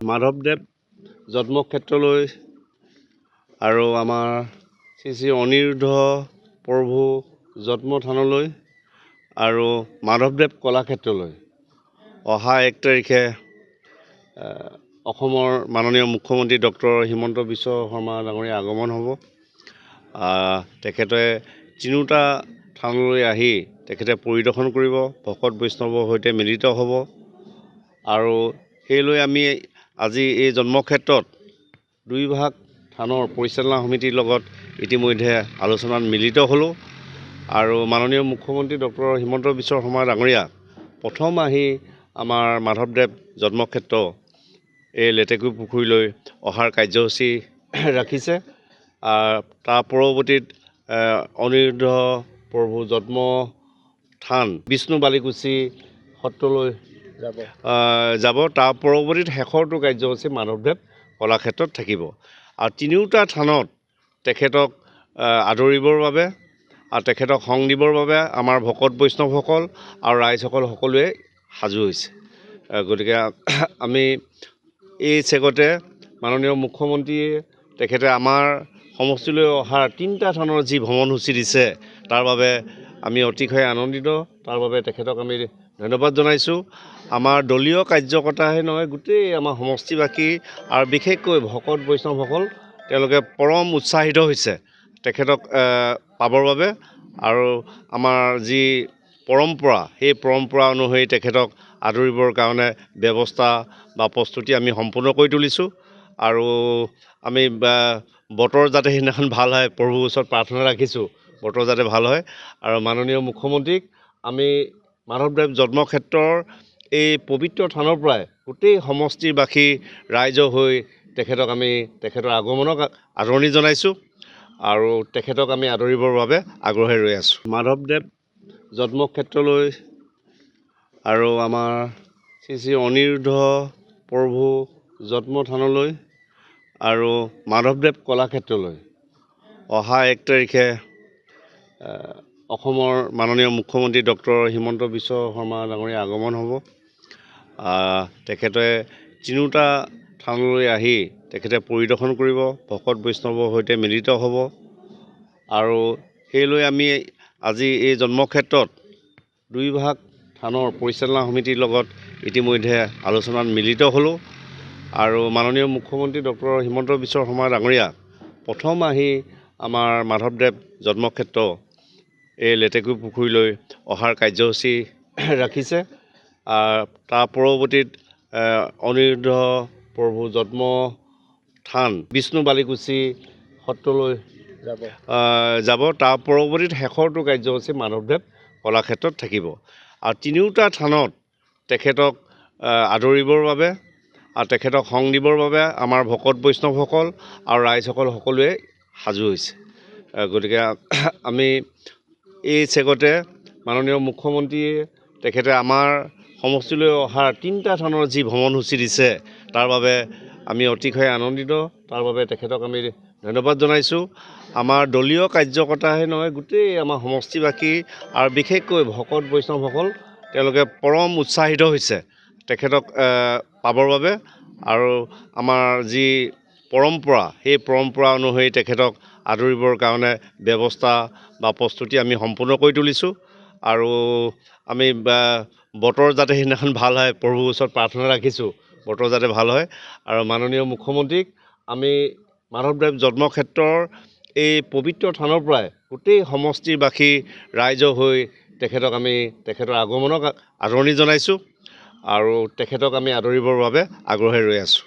মাধৱদেৱ জন্মক্ষেত্ৰলৈ আৰু আমাৰ শ্ৰী শ্ৰী অনিৰুদ্ধ প্ৰভু জন্মস্থানলৈ আৰু মাধৱদেৱ কলাক্ষেত্ৰলৈ অহা 1 তাৰিখে অসমৰ মাননীয় মুখ্যমন্ত্ৰী ডক্টৰ হিমন্ত বিশ্ব শৰ্মা ডাঙৰীয়া আগমন হ'ব। তেখেতে তিনিওটা থানলৈ আহি তেখেতে পৰিদৰ্শন কৰিব, ভকত বৈষ্ণৱৰ সৈতে মিলিত হ'ব আৰু সেইলৈ আমি আজি এই জন্মক্ষেত্ৰত 2 ভাগ থানৰ পৰিচালনা সমিতিৰ লগত ইতিমধ্যে আলোচনাত মিলিত হ'লোঁ আৰু মাননীয় মুখ্যমন্ত্ৰী ডক্টৰ হিমন্ত বিশ্ব শৰ্মা ডাঙৰীয়া প্ৰথম আহি আমাৰ মাধৱদেৱ জন্মক্ষেত্ৰ এই লেটেকু পুখুৰীলৈ অহাৰ কাৰ্যসূচী ৰাখিছে। তাৰ পৰৱৰ্তীত অনিৰুদ্ধ প্ৰভু জন্মস্থান বিষ্ণু বালিকুচি সত্ৰলৈ যাব। তাৰ পৰৱৰ্তীত শেষৰটো কাৰ্যসূচী মাধৱদেৱ কলাক্ষেত্ৰত থাকিব আৰু তিনিওটা থানত তেখেতক আদৰিবৰ বাবে আৰু তেখেতক সং দিবৰ বাবে আমাৰ ভকত বৈষ্ণৱসকল আৰু ৰাইজসকল সকলোৱে সাজু হৈছে। গতিকে আমি এই চেগতে মাননীয় মুখ্যমন্ত্ৰীয়ে তেখেতে আমাৰ সমষ্টিলৈ অহাৰ 3টা থানৰ যি ভ্ৰমণসূচী দিছে তাৰ বাবে আমি অতিশয় আনন্দিত। তাৰ বাবে তেখেতক আমি ধন্যবাদ জনাইছোঁ। আমাৰ দলীয় কাৰ্যকৰ্তাহে নহয়, গোটেই আমাৰ সমষ্টিবাসী আৰু বিশেষকৈ ভকত বৈষ্ণৱসকল তেওঁলোকে পৰম উৎসাহিত হৈছে তেখেতক পাবৰ বাবে আৰু আমাৰ যি পৰম্পৰা সেই পৰম্পৰা অনুসৰি তেখেতক আদৰিবৰ কাৰণে ব্যৱস্থা বা প্ৰস্তুতি আমি সম্পূৰ্ণ কৰি তুলিছোঁ আৰু আমি বতৰ যাতে সেইদিনাখন ভাল হয় প্ৰভুৰ ওচৰত প্ৰাৰ্থনা ৰাখিছোঁ, বতৰ যাতে ভাল হয় আৰু মাননীয় মুখ্যমন্ত্ৰীক আমি মাধৱদেৱ জন্মক্ষেত্ৰৰ এই পবিত্ৰ থানৰ পৰাই গোটেই সমষ্টিবাসী ৰাইজ হৈ তেখেতৰ আগমনক আদৰণি জনাইছোঁ আৰু তেখেতক আমি আদৰিবৰ বাবে আগ্ৰহে ৰৈ আছোঁ। মাধৱদেৱ জন্মক্ষেত্ৰলৈ আৰু আমাৰ শ্ৰী শ্ৰী অনিৰুদ্ধ প্ৰভু জন্মস্থানলৈ আৰু মাধৱদেৱ কলাক্ষেত্ৰলৈ অহা 1 তাৰিখে অসমৰ মাননীয় মুখ্যমন্ত্ৰী ডক্টৰ হিমন্ত বিশ্ব শৰ্মা ডাঙৰীয়া আগমন হ'ব। তেখেতে তিনিওটা থানলৈ আহি তেখেতে পৰিদৰ্শন কৰিব, ভকত বৈষ্ণৱৰ সৈতে মিলিত হ'ব আৰু সেইলৈ আমি আজি এই জন্মক্ষেত্ৰত 2 ভাগ থানৰ পৰিচালনা সমিতিৰ লগত ইতিমধ্যে আলোচনাত মিলিত হ'লোঁ আৰু মাননীয় মুখ্যমন্ত্ৰী ডক্টৰ হিমন্ত বিশ্ব শৰ্মা ডাঙৰীয়া প্ৰথম আহি আমাৰ মাধৱদেৱ জন্মক্ষেত্ৰ এই লেটেকু পুখুৰীলৈ অহাৰ কাৰ্যসূচী ৰাখিছে। তাৰ পৰৱৰ্তীত অনিৰুদ্ধ প্ৰভু জন্মস্থান বিষ্ণু বালিকুচি সত্ৰলৈ যাব। তাৰ পৰৱৰ্তীত শেষৰটো কাৰ্যসূচী মাধৱদেৱ কলাক্ষেত্ৰত থাকিব আৰু তিনিওটা থানত তেখেতক আদৰিবৰ বাবে আৰু তেখেতক সং দিবৰ বাবে আমাৰ ভকত বৈষ্ণৱসকল আৰু ৰাইজসকল সকলোৱে সাজু হৈছে। গতিকে আমি এই চেগতে মাননীয় মুখ্যমন্ত্ৰীয়ে তেখেতে আমাৰ সমষ্টিলৈ অহাৰ 3টা থানৰ যি ভ্ৰমণসূচী দিছে তাৰ বাবে আমি অতিশয় আনন্দিত। তাৰ বাবে তেখেতক আমি ধন্যবাদ জনাইছোঁ। আমাৰ দলীয় কাৰ্যকৰ্তাহে নহয়, গোটেই আমাৰ সমষ্টিবাসী আৰু বিশেষকৈ ভকত বৈষ্ণৱসকল তেওঁলোকে পৰম উৎসাহিত হৈছে তেখেতক পাবৰ বাবে আৰু আমাৰ যি পৰম্পৰা সেই পৰম্পৰা অনুসৰি তেখেতক আদৰিবৰ কাৰণে ব্যৱস্থা বা প্ৰস্তুতি আমি সম্পূৰ্ণ কৰি তুলিছোঁ আৰু আমি বতৰ যাতে সেইদিনাখন ভাল হয় প্ৰভুৰ ওচৰত প্ৰাৰ্থনা ৰাখিছোঁ, বতৰ যাতে ভাল হয় আৰু মাননীয় মুখ্যমন্ত্ৰীক আমি মাধৱদেৱ জন্মক্ষেত্ৰৰ এই পবিত্ৰ থানৰ পৰাই গোটেই সমষ্টিবাসী ৰাইজ হৈ তেখেতৰ আগমনক আদৰণি জনাইছোঁ আৰু তেখেতক আমি আদৰিবৰ বাবে আগ্ৰহে ৰৈ আছোঁ।